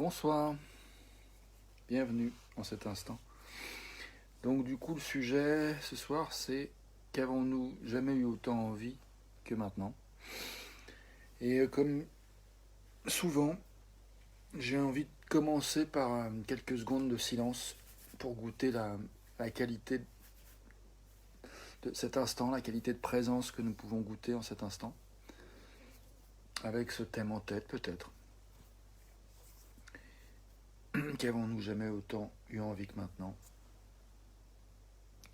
Bonsoir, bienvenue en cet instant. Donc du coup le sujet ce soir c'est qu'avons-nous jamais eu autant envie que maintenant. Et comme souvent, j'ai envie de commencer par quelques secondes de silence pour goûter la qualité de cet instant, la qualité de présence que nous pouvons goûter en cet instant, avec ce thème en tête peut-être. Qu'avons-nous jamais autant eu envie que maintenant.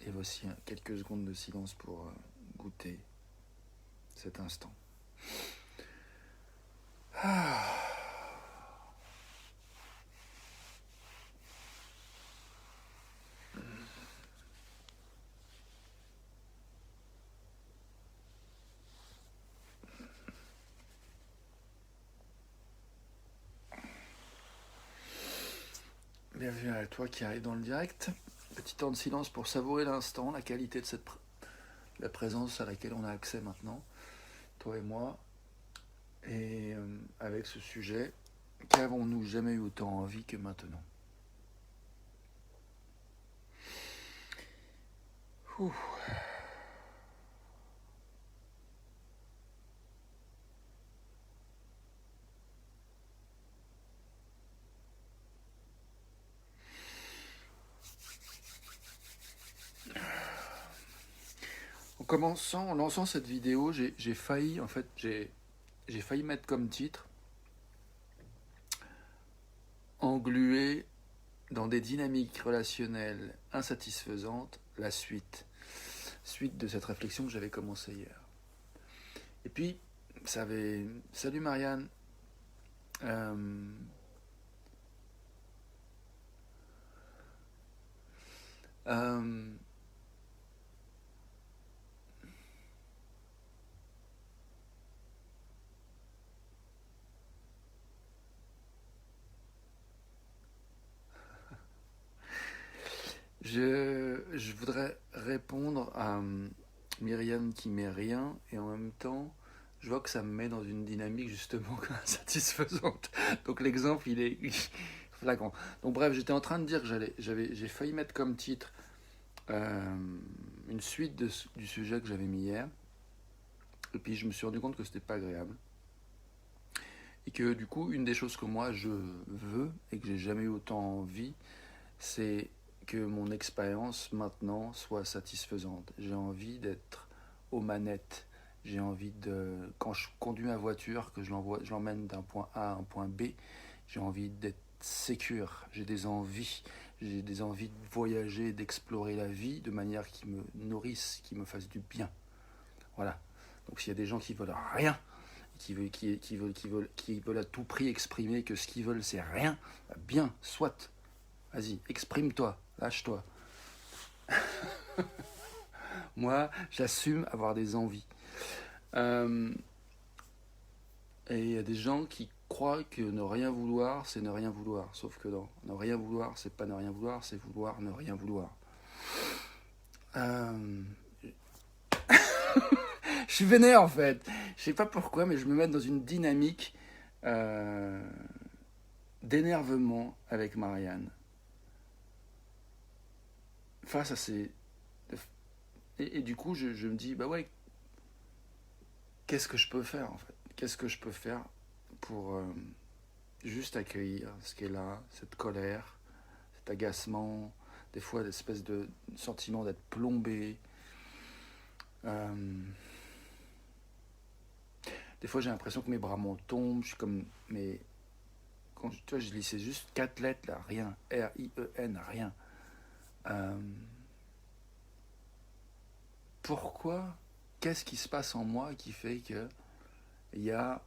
Et voici quelques secondes de silence pour goûter cet instant. Bienvenue à toi qui arrive dans le direct. Petit temps de silence pour savourer l'instant, la qualité de la présence à laquelle on a accès maintenant, toi et moi. Et avec ce sujet, qu'avons-nous jamais eu autant envie que maintenant? Ouh. En lançant cette vidéo, j'ai failli mettre comme titre englué dans des dynamiques relationnelles insatisfaisantes, la suite de cette réflexion que j'avais commencée hier. Et puis, salut Marianne. Euh, euh, je voudrais répondre à Myriam qui met rien, et en même temps, je vois que ça me met dans une dynamique justement insatisfaisante. Donc l'exemple, il est flagrant. Donc bref, j'étais en train de dire que j'ai failli mettre comme titre une suite du sujet que j'avais mis hier. Et puis je me suis rendu compte que c'était pas agréable. Et que du coup, une des choses que moi je veux et que j'ai jamais eu autant envie, c'est que mon expérience maintenant soit satisfaisante. J'ai envie d'être aux manettes. J'ai envie de... Quand je conduis ma voiture, que je l'emmène d'un point A à un point B, j'ai envie d'être sécure. J'ai des envies de voyager, d'explorer la vie de manière qui me nourrisse, qui me fasse du bien. Voilà. Donc s'il y a des gens qui veulent rien, qui veulent à tout prix exprimer que ce qu'ils veulent c'est rien, bien, soit. Vas-y, exprime-toi, lâche-toi. Moi, j'assume avoir des envies. Et il y a des gens qui croient que ne rien vouloir, c'est ne rien vouloir. Sauf que non, ne rien vouloir, c'est pas ne rien vouloir, c'est vouloir ne rien vouloir. Je suis vénère en fait. Je sais pas pourquoi, mais je me mets dans une dynamique d'énervement avec Marianne. Face à ces... Et du coup, je me dis, bah ouais, qu'est-ce que je peux faire en fait? Qu'est-ce que je peux faire pour juste accueillir ce qui est là, cette colère, cet agacement, des fois l'espèce de sentiment d'être plombé. Des fois j'ai l'impression que mes bras m'en tombent, je suis comme... Mais quand tu vois, je lisais juste 4 lettres là, rien, R-I-E-N, rien. Pourquoi? Qu'est-ce qui se passe en moi qui fait que il y a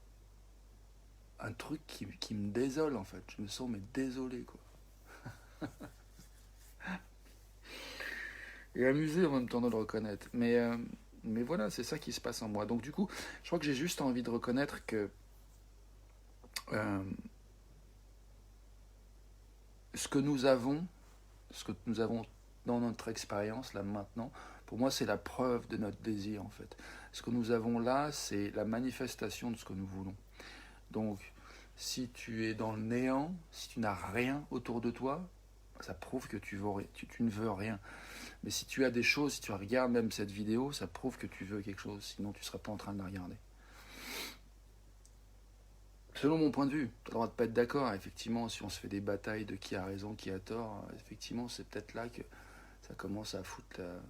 un truc qui me désole en fait. Je me sens mais désolé quoi. Et amusé en même temps de le reconnaître. Mais voilà, c'est ça qui se passe en moi. Donc du coup, je crois que j'ai juste envie de reconnaître que ce que nous avons dans notre expérience là maintenant, pour moi c'est la preuve de notre désir en fait. Ce que nous avons là, c'est la manifestation de ce que nous voulons. Donc Si tu es dans le néant, si tu n'as rien autour de toi, ça prouve que tu ne veux rien. Mais si tu as des choses, si tu regardes même cette vidéo, ça prouve que tu veux quelque chose, sinon tu ne serais pas en train de la regarder. Selon mon point de vue, tu as le droit de pas être d'accord. Effectivement, si on se fait des batailles de qui a raison, qui a tort, effectivement, c'est peut-être là que ça commence à foutre la...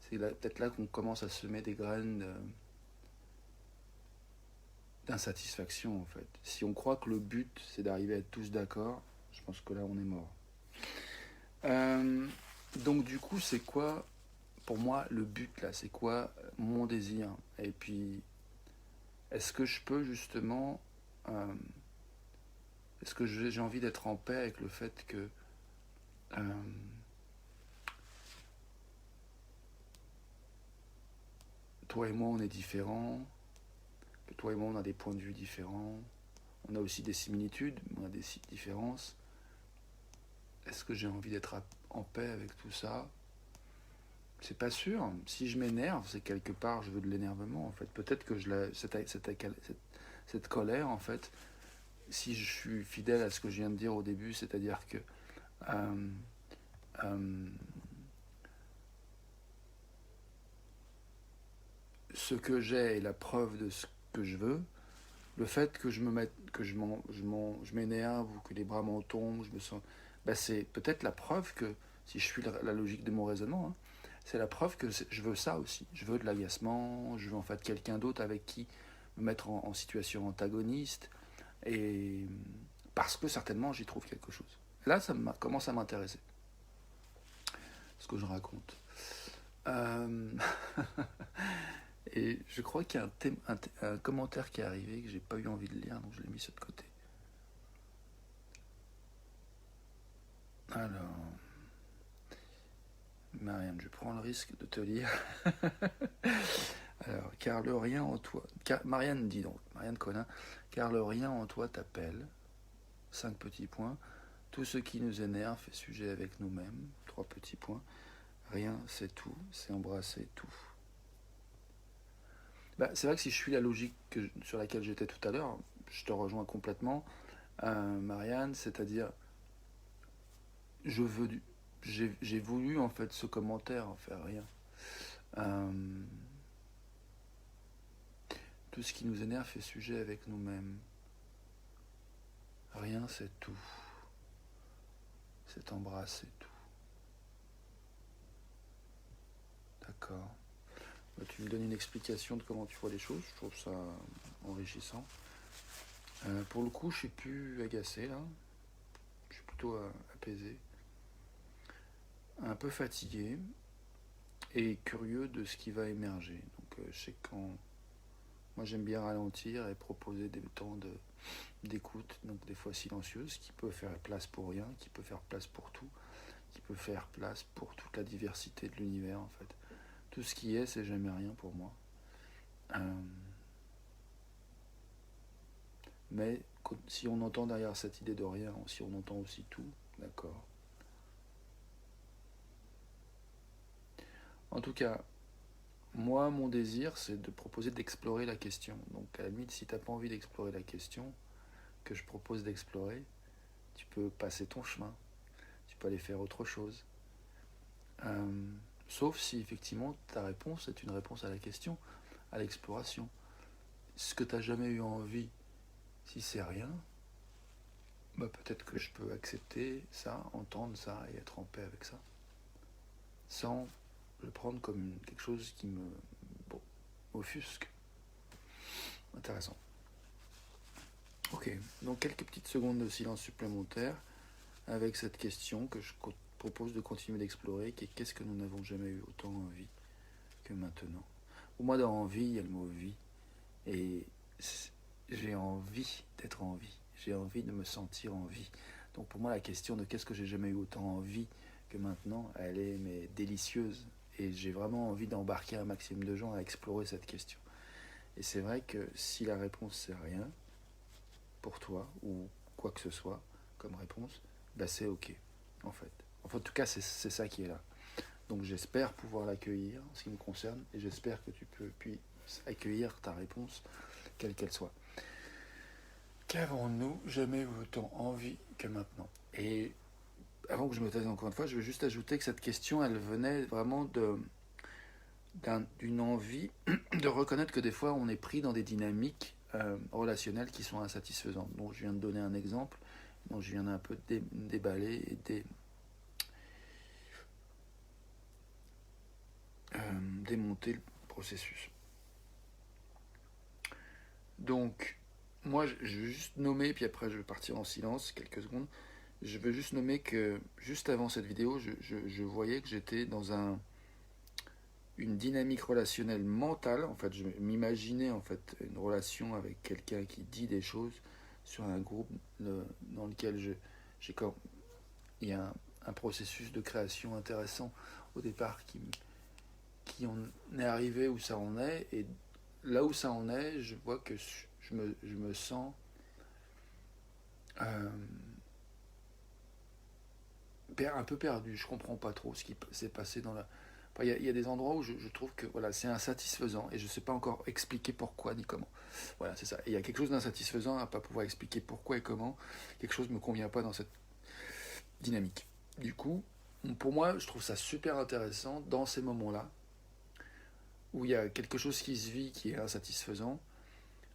C'est peut-être là qu'on commence à semer des graines d'insatisfaction, en fait. Si on croit que le but, c'est d'arriver à être tous d'accord, je pense que là, on est mort. Donc, du coup, c'est quoi, pour moi, le but, là? C'est quoi mon désir? Et puis, est-ce que je peux, justement... est-ce que j'ai envie d'être en paix avec le fait que... toi et moi, on est différents, que toi et moi, on a des points de vue différents, on a aussi des similitudes, mais on a des différences. Est-ce que j'ai envie d'être en paix avec tout ça? C'est pas sûr. Si je m'énerve, c'est quelque part, je veux de l'énervement, en fait. Peut-être que cette colère, en fait, si je suis fidèle à ce que je viens de dire au début, c'est-à-dire que euh, euh, ce que j'ai est la preuve de ce que je veux. Le fait que je me mette, que je m'énerve ou que les bras m'en tombent, je me sens, bah c'est peut-être la preuve que, si je suis la logique de mon raisonnement, hein, c'est la preuve que je veux ça aussi. Je veux de l'agacement, je veux en fait quelqu'un d'autre avec qui me mettre en situation antagoniste, et parce que certainement j'y trouve quelque chose. Là, ça commence à m'intéresser, ce que je raconte. Euh... Et je crois qu'il y a un commentaire qui est arrivé que j'ai pas eu envie de lire, donc je l'ai mis sur le côté. Alors, Marianne, je prends le risque de te lire. Alors, car le rien en toi... Marianne dit donc, Marianne Collin, car le rien en toi t'appelle. 5 petits points. Tout ce qui nous énerve fait sujet avec nous-mêmes. 3 petits points. Rien, c'est tout. C'est embrasser tout. Bah, c'est vrai que si je suis la logique sur laquelle j'étais tout à l'heure, je te rejoins complètement, Marianne, c'est-à-dire, je veux j'ai voulu en fait ce commentaire, en faire rien. Euh, tout ce qui nous énerve fait sujet avec nous-mêmes. Rien, c'est tout. C'est embrasser tout. D'accord. Bah, tu me donnes une explication de comment tu vois les choses, je trouve ça enrichissant. Pour le coup, je suis plus agacé là. Je suis plutôt apaisé. Un peu fatigué et curieux de ce qui va émerger. Donc je sais quand... Moi j'aime bien ralentir et proposer des temps d'écoute, donc des fois silencieuses, qui peut faire place pour rien, qui peut faire place pour tout, qui peut faire place pour toute la diversité de l'univers en fait. Tout ce qui est, c'est jamais rien pour moi. Mais si on entend derrière cette idée de rien, si on entend aussi tout, d'accord. En tout cas, moi, mon désir, c'est de proposer d'explorer la question. Donc, à la limite, si tu n'as pas envie d'explorer la question que je propose d'explorer, tu peux passer ton chemin. Tu peux aller faire autre chose. Euh, Sauf si, effectivement, ta réponse est une réponse à la question, à l'exploration. Ce que tu n'as jamais eu envie, si c'est rien, bah peut-être que je peux accepter ça, entendre ça et être en paix avec ça. Sans le prendre comme quelque chose qui m'offusque. Intéressant. Ok, donc quelques petites secondes de silence supplémentaires avec cette question que je propose de continuer d'explorer, qui est qu'est-ce que nous n'avons jamais eu autant envie que maintenant. Pour moi, dans envie, il y a le mot vie. Et j'ai envie d'être en vie. J'ai envie de me sentir en vie. Donc pour moi, la question de qu'est-ce que j'ai jamais eu autant envie que maintenant, elle est mais délicieuse. Et j'ai vraiment envie d'embarquer un maximum de gens à explorer cette question. Et c'est vrai que si la réponse c'est rien, pour toi, ou quoi que ce soit comme réponse, bah c'est ok, en fait. Enfin, en tout cas, c'est ça qui est là. Donc j'espère pouvoir l'accueillir en ce qui me concerne, et j'espère que tu peux puis accueillir ta réponse, quelle qu'elle soit. Qu'avons-nous jamais eu autant envie que maintenant? Et avant que je me taise encore une fois, je veux juste ajouter que cette question, elle venait vraiment d'une envie de reconnaître que des fois, on est pris dans des dynamiques relationnelles qui sont insatisfaisantes. Donc, je viens de donner un exemple, dont je viens un peu déballer et démonter le processus. Donc, moi, je veux juste nommer, puis après, je vais partir en silence quelques secondes. Je veux juste nommer que, juste avant cette vidéo, je voyais que j'étais dans une dynamique relationnelle mentale. En fait, je m'imaginais en fait une relation avec quelqu'un qui dit des choses sur un groupe dans lequel il y a un processus de création intéressant au départ qui en est arrivé où ça en est. Et là où ça en est, je vois que je me sens euh, un peu perdu. Je comprends pas trop ce qui s'est passé dans la. Enfin, y a des endroits où je trouve que voilà, c'est insatisfaisant et je ne sais pas encore expliquer pourquoi ni comment. Voilà, c'est ça. Et il y a quelque chose d'insatisfaisant à ne pas pouvoir expliquer pourquoi et comment. Quelque chose ne me convient pas dans cette dynamique. Du coup, pour moi, je trouve ça super intéressant dans ces moments-là où il y a quelque chose qui se vit qui est insatisfaisant,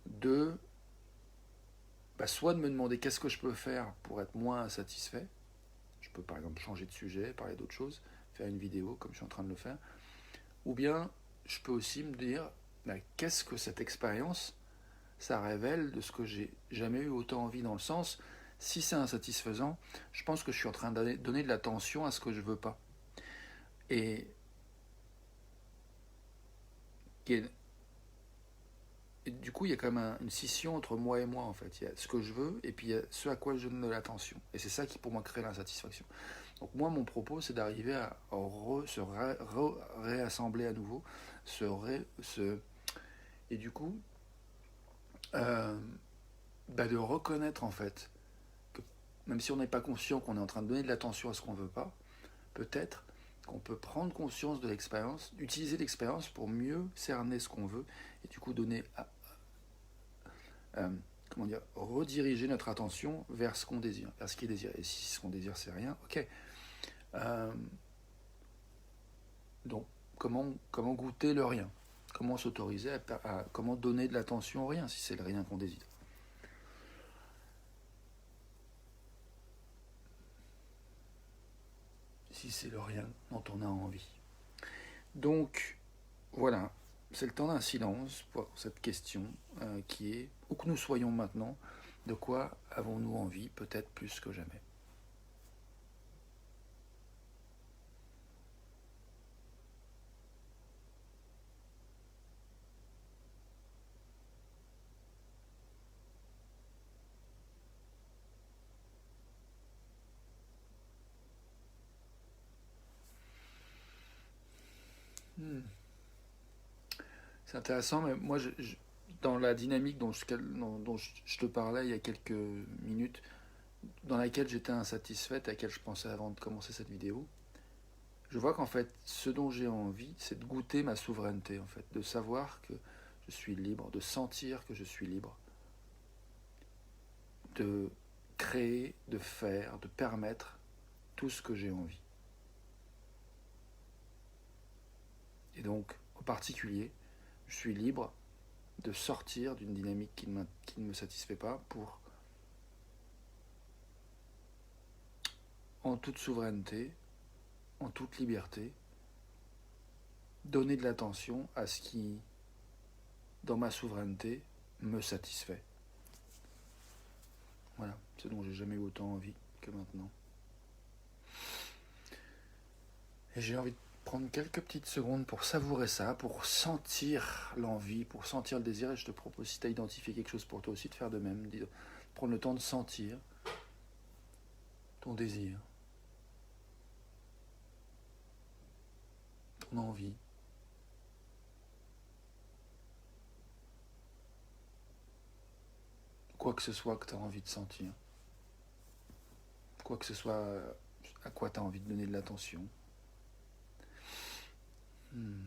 de soit de me demander qu'est-ce que je peux faire pour être moins insatisfait. Je peux par exemple changer de sujet, parler d'autre chose, faire une vidéo comme je suis en train de le faire. Ou bien je peux aussi me dire qu'est-ce que cette expérience ça révèle de ce que j'ai jamais eu autant envie, dans le sens, si c'est insatisfaisant, je pense que je suis en train de donner de l'attention à ce que je veux pas. Et, et du coup, il y a quand même une scission entre moi et moi, en fait. Il y a ce que je veux et puis il y a ce à quoi je donne de l'attention. Et c'est ça qui, pour moi, crée l'insatisfaction. Donc moi, mon propos, c'est d'arriver à se réassembler à nouveau, et du coup, euh, de reconnaître, en fait, que même si on n'est pas conscient qu'on est en train de donner de l'attention à ce qu'on ne veut pas, peut-être qu'on peut prendre conscience de l'expérience, utiliser l'expérience pour mieux cerner ce qu'on veut, et du coup donner comment dire, rediriger notre attention vers ce qu'on désire, vers ce qui est désiré. Et si ce qu'on désire, c'est rien, ok. Euh, donc, comment goûter le rien? Comment s'autoriser comment donner de l'attention au rien, si c'est le rien qu'on désire? Si c'est le rien dont on a envie. Donc, voilà, c'est le temps d'un silence pour cette question qui est, où que nous soyons maintenant, de quoi avons-nous envie, peut-être plus que jamais? Hmm. C'est intéressant, mais moi, dans la dynamique dont je te parlais il y a quelques minutes, dans laquelle j'étais insatisfaite, à laquelle je pensais avant de commencer cette vidéo, je vois qu'en fait, ce dont j'ai envie, c'est de goûter ma souveraineté, en fait, de savoir que je suis libre, de sentir que je suis libre, de créer, de faire, de permettre tout ce que j'ai envie. Et donc, en particulier, je suis libre de sortir d'une dynamique qui ne me satisfait pas pour, en toute souveraineté, en toute liberté, donner de l'attention à ce qui, dans ma souveraineté, me satisfait. Voilà, ce dont j'ai jamais eu autant envie que maintenant. Et j'ai envie de prendre quelques petites secondes pour savourer ça, pour sentir l'envie, pour sentir le désir. Et je te propose, si tu as identifié quelque chose pour toi aussi, de faire de même. De prendre le temps de sentir ton désir, ton envie. Quoi que ce soit que tu as envie de sentir. Quoi que ce soit à quoi tu as envie de donner de l'attention. Hmm.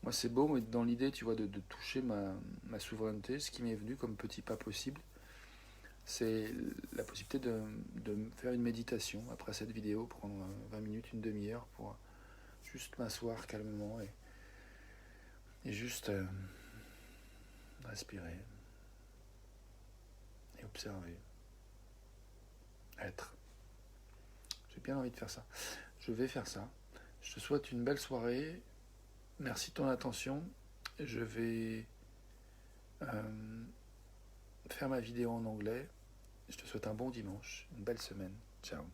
Moi, c'est beau, mais dans l'idée, tu vois, de toucher ma souveraineté, ce qui m'est venu comme petit pas possible, c'est la possibilité de faire une méditation après cette vidéo, prendre 20 minutes, une demi-heure pour juste m'asseoir calmement et juste respirer et observer, être. J'ai bien envie de faire ça. Je vais faire ça. Je te souhaite une belle soirée. Merci de ton attention. Je vais faire ma vidéo en anglais. Je te souhaite un bon dimanche, une belle semaine. Ciao.